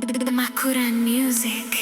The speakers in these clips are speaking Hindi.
Makuran Music.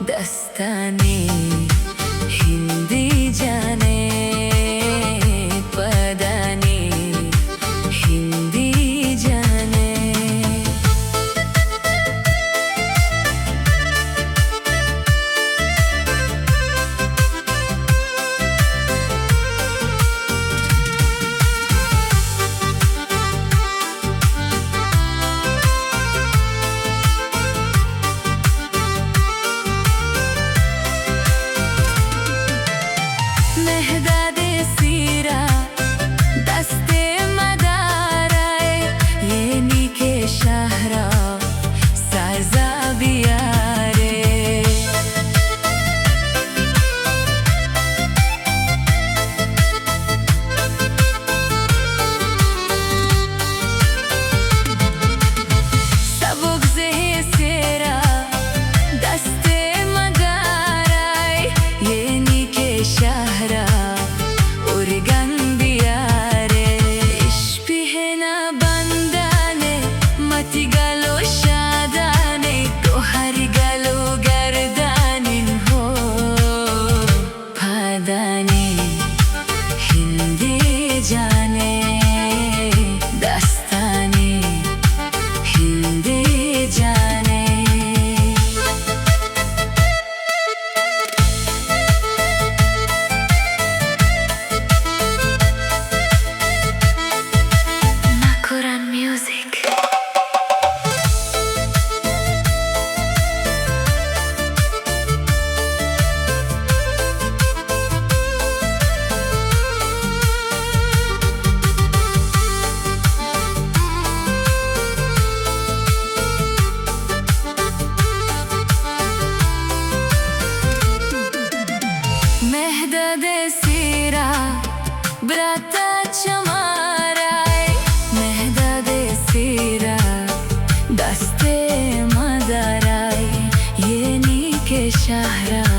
दस्ताने हिंदी जाने पदाने हिंदी जाने मेहदादे सीरा दस्ते मदाराए ये नीके शहरा साजा बियारे सबक से सेरा दस्ते मदाराए ये नीके शहरा हिंदी जाने दस्ताने हिंदी जाने Makuran Music. मेहदादे सीरा ब्राता चमाराय मेहदादे सीरा दस्ते मदाराय ये नीके शहरा